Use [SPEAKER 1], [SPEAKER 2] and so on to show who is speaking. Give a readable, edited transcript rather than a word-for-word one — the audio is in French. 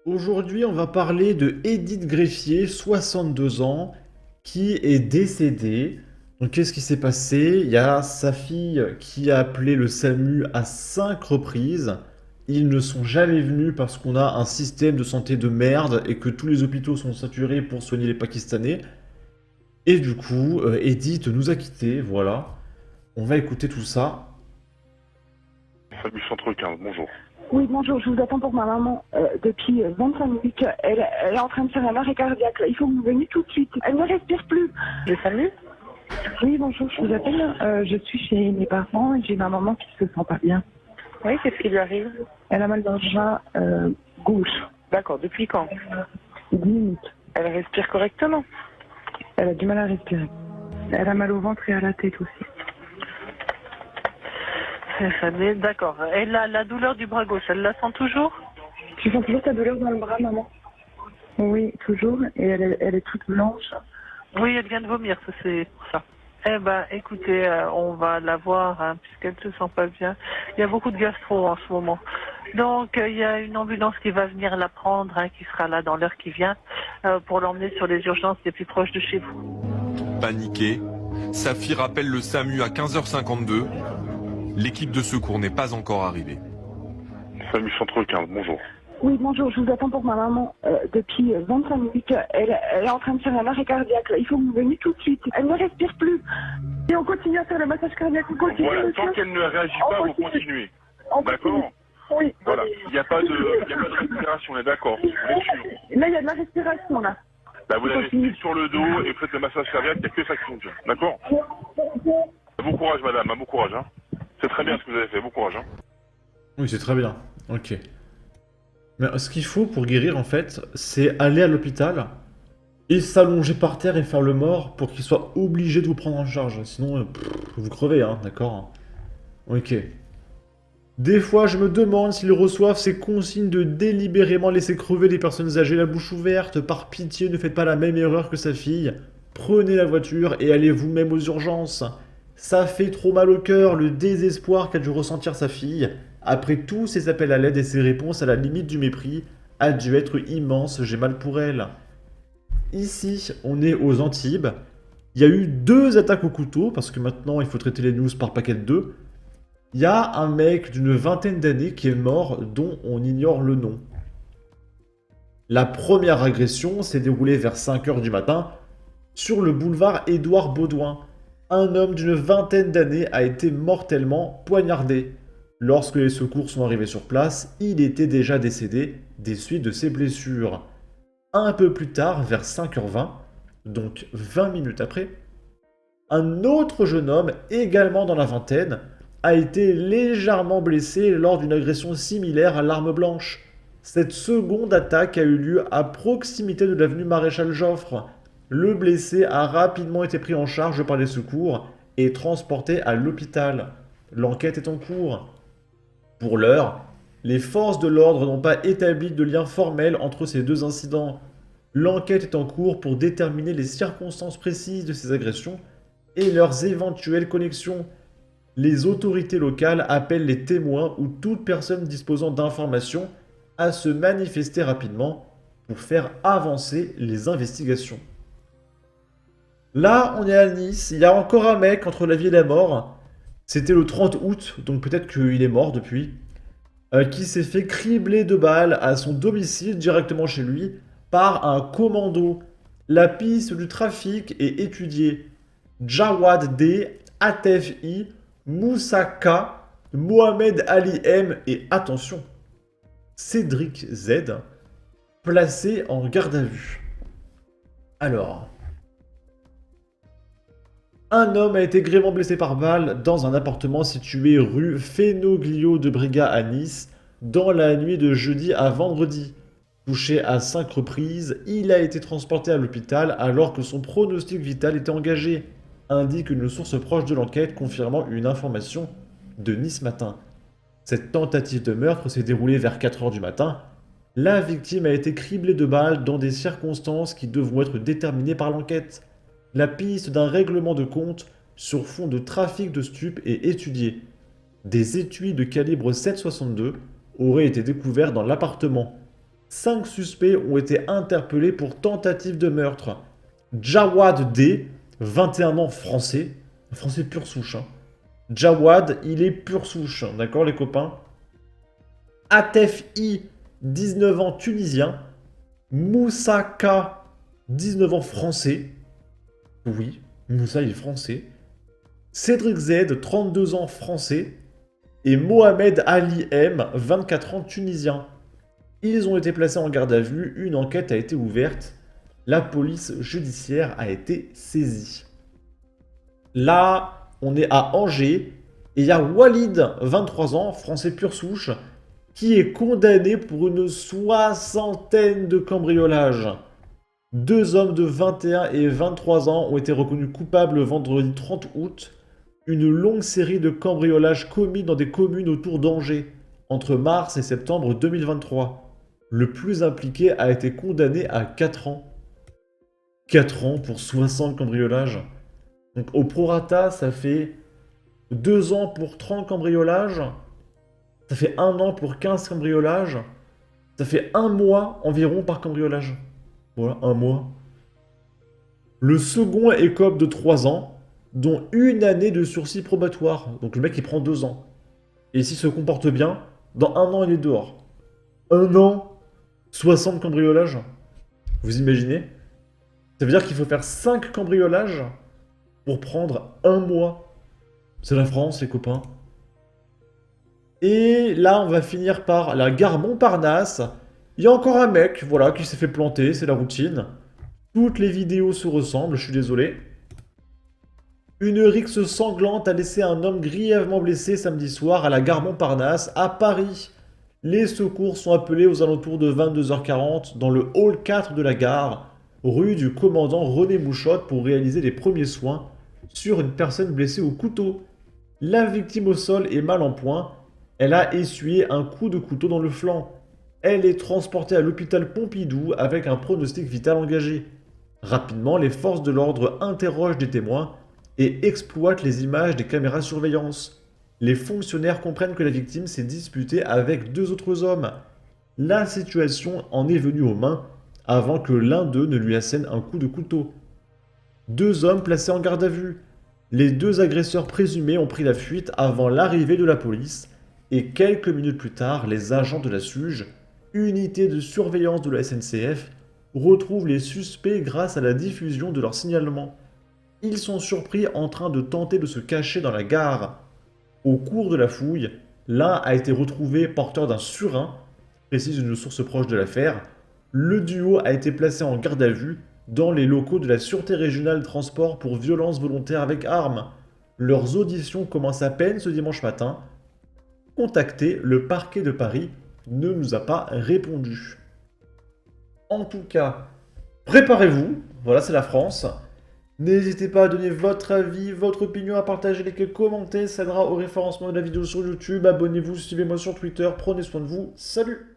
[SPEAKER 1] Aujourd'hui, on va parler de Edith Greffier, 62 ans, qui est décédée. Donc, qu'est-ce qui s'est passé? Il y a sa fille qui a appelé le SAMU à 5 reprises. Ils ne sont jamais venus parce qu'on a un système de santé de merde et que tous les hôpitaux sont saturés pour soigner les Pakistanais. Et du coup, Edith nous a quittés, voilà. On va écouter tout ça.
[SPEAKER 2] Salut Centre 15, bonjour.
[SPEAKER 3] Oui, bonjour, je vous attends pour ma maman depuis 25 minutes. Elle est en train de faire un arrêt cardiaque. Là. Il faut que vous veniez tout de suite. Elle ne respire plus.
[SPEAKER 4] Le SAMU?
[SPEAKER 3] Oui, bonjour, je vous appelle. Je suis chez mes parents et j'ai ma maman qui se sent pas bien.
[SPEAKER 4] Oui, qu'est-ce qui lui arrive?
[SPEAKER 3] Elle a mal dans le bras gauche.
[SPEAKER 4] D'accord, depuis quand?
[SPEAKER 3] 10 minutes.
[SPEAKER 4] Elle respire correctement?
[SPEAKER 3] Elle a du mal à respirer. Elle a mal au ventre et à la tête aussi.
[SPEAKER 4] D'accord. Et la douleur du bras gauche, elle la sent toujours?
[SPEAKER 3] Tu sens toujours ta douleur dans le bras, maman? Oui, toujours. Et elle est toute blanche.
[SPEAKER 4] Oui, elle vient de vomir, ça, c'est pour ça. Eh ben, écoutez, on va la voir, hein, puisqu'elle se sent pas bien. Il y a beaucoup de gastro en ce moment. Donc, il y a une ambulance qui va venir la prendre, hein, qui sera là dans l'heure qui vient, pour l'emmener sur les urgences les plus proches de chez vous.
[SPEAKER 5] Paniquée, sa fille rappelle le SAMU à 15h52. L'équipe de secours n'est pas encore arrivée.
[SPEAKER 2] Salut Centre 15, bonjour.
[SPEAKER 3] Oui, bonjour, je vous attends pour ma maman depuis 25 minutes. Elle est en train de faire un arrêt cardiaque. Là. Il faut que vous veniez tout de suite. Elle ne respire plus. Et on continue à faire le massage cardiaque. On continue,
[SPEAKER 2] Voilà,
[SPEAKER 3] monsieur.
[SPEAKER 2] tant qu'elle ne réagit
[SPEAKER 3] On
[SPEAKER 2] pas, vous
[SPEAKER 3] continue.
[SPEAKER 2] continuez.
[SPEAKER 3] On continue.
[SPEAKER 2] D'accord?
[SPEAKER 3] Oui.
[SPEAKER 2] Voilà, il n'y a pas de respiration, on est d'accord. Vous êtes sûr?
[SPEAKER 3] Là, il y a de la respiration, là.
[SPEAKER 2] Bah, vous
[SPEAKER 3] On
[SPEAKER 2] l'avez
[SPEAKER 3] continue.
[SPEAKER 2] pris sur le dos et vous faites le massage cardiaque, il n'y a que ça qui fonctionne. D'accord? Bon courage madame, hein, bon courage. Hein. C'est très bien ce que vous avez fait, bon courage. Hein.
[SPEAKER 1] Oui, c'est très bien. Ok. Mais ce qu'il faut pour guérir, en fait, c'est aller à l'hôpital et s'allonger par terre et faire le mort pour qu'il soit obligé de vous prendre en charge. Sinon, vous crevez, hein, d'accord? Ok. Des fois, je me demande s'ils reçoivent ces consignes de délibérément laisser crever les personnes âgées la bouche ouverte. Par pitié, ne faites pas la même erreur que sa fille. Prenez la voiture et allez vous-même aux urgences. Ça fait trop mal au cœur, le désespoir qu'a dû ressentir sa fille. Après tous ses appels à l'aide et ses réponses à la limite du mépris, a dû être immense, j'ai mal pour elle. Ici, on est aux Antibes. Il y a eu 2 attaques au couteau, parce que maintenant il faut traiter les news par paquet de 2. Il y a un mec d'une vingtaine d'années qui est mort, dont on ignore le nom. La première agression s'est déroulée vers 5 heures du matin, sur le boulevard Édouard Baudouin. Un homme d'une vingtaine d'années a été mortellement poignardé. Lorsque les secours sont arrivés sur place, il était déjà décédé des suites de ses blessures. Un peu plus tard, vers 5h20, donc 20 minutes après, un autre jeune homme, également dans la vingtaine, a été légèrement blessé lors d'une agression similaire à l'arme blanche. Cette seconde attaque a eu lieu à proximité de l'avenue Maréchal Joffre. Le blessé a rapidement été pris en charge par les secours et transporté à l'hôpital. L'enquête est en cours. Pour l'heure, les forces de l'ordre n'ont pas établi de lien formel entre ces 2 incidents. L'enquête est en cours pour déterminer les circonstances précises de ces agressions et leurs éventuelles connexions. Les autorités locales appellent les témoins ou toute personne disposant d'informations à se manifester rapidement pour faire avancer les investigations. Là, on est à Nice, il y a encore un mec entre la vie et la mort. C'était le 30 août, donc peut-être qu'il est mort depuis. Qui s'est fait cribler de balles à son domicile directement chez lui par un commando. La piste du trafic est étudiée. Jawad D, Atef I, Moussa K, Mohamed Ali M et attention, Cédric Z, placés en garde à vue. Alors, un homme a été grièvement blessé par balle dans un appartement situé rue Fénoglio de Briga à Nice dans la nuit de jeudi à vendredi. Touché à 5 reprises, il a été transporté à l'hôpital alors que son pronostic vital était engagé, indique une source proche de l'enquête confirmant une information de Nice Matin. Cette tentative de meurtre s'est déroulée vers 4 heures du matin. La victime a été criblée de balles dans des circonstances qui devront être déterminées par l'enquête. La piste d'un règlement de compte sur fond de trafic de stupes est étudiée. Des étuis de calibre 7,62 auraient été découverts dans l'appartement. 5 suspects ont été interpellés pour tentative de meurtre. Jawad D, 21 ans français, un français pure souche. Hein. Jawad, il est pure souche, hein, d'accord les copains? Atef I, 19 ans tunisien. Moussa K, 19 ans français. Oui, Moussa il est français. Cédric Z, 32 ans français. Et Mohamed Ali M, 24 ans tunisien. Ils ont été placés en garde à vue, une enquête a été ouverte. La police judiciaire a été saisie. Là, on est à Angers, et il y a Walid, 23 ans, français pure souche, qui est condamné pour une 60aine de cambriolages. 2 hommes de 21 et 23 ans ont été reconnus coupables le vendredi 30 août. Une longue série de cambriolages commis dans des communes autour d'Angers, entre mars et septembre 2023. Le plus impliqué a été condamné à 4 ans. 4 ans pour 60 cambriolages. Donc au prorata, ça fait 2 ans pour 30 cambriolages. Ça fait 1 an pour 15 cambriolages. Ça fait 1 mois environ par cambriolage. Voilà, 1 mois. Le second écope de 3 ans, dont 1 année de sursis probatoire. Donc le mec il prend 2 ans. Et s'il se comporte bien, dans 1 an il est dehors. 1 an, 60 cambriolages. Vous imaginez? Ça veut dire qu'il faut faire 5 cambriolages pour prendre 1 mois. C'est la France, les copains. Et là, on va finir par la gare Montparnasse. Il y a encore un mec, voilà, qui s'est fait planter, c'est la routine. Toutes les vidéos se ressemblent, je suis désolé. Une rixe sanglante a laissé un homme grièvement blessé samedi soir à la gare Montparnasse, à Paris. Les secours sont appelés aux alentours de 22h40 dans le hall 4 de la gare, rue du commandant René Mouchotte, pour réaliser les premiers soins sur une personne blessée au couteau. La victime au sol est mal en point. Elle a essuyé un coup de couteau dans le flanc. Elle est transportée à l'hôpital Pompidou avec un pronostic vital engagé. Rapidement, les forces de l'ordre interrogent des témoins et exploitent les images des caméras de surveillance. Les fonctionnaires comprennent que la victime s'est disputée avec 2 autres hommes. La situation en est venue aux mains avant que l'un d'eux ne lui assène un coup de couteau. 2 hommes placés en garde à vue. Les 2 agresseurs présumés ont pris la fuite avant l'arrivée de la police et quelques minutes plus tard, les agents de la SUGE, unité de surveillance de la SNCF, retrouvent les suspects grâce à la diffusion de leur signalement. Ils sont surpris en train de tenter de se cacher dans la gare. Au cours de la fouille, l'un a été retrouvé porteur d'un surin, précise une source proche de l'affaire. Le duo a été placé en garde à vue dans les locaux de la Sûreté régionale de transport pour violences volontaires avec armes. Leurs auditions commencent à peine ce dimanche matin. Contacté, le parquet de Paris ne nous a pas répondu. En tout cas, préparez-vous, voilà c'est la France. N'hésitez pas à donner votre avis, votre opinion, à partager, liker, commenter, ça aidera au référencement de la vidéo sur YouTube. Abonnez-vous, suivez-moi sur Twitter, prenez soin de vous, salut!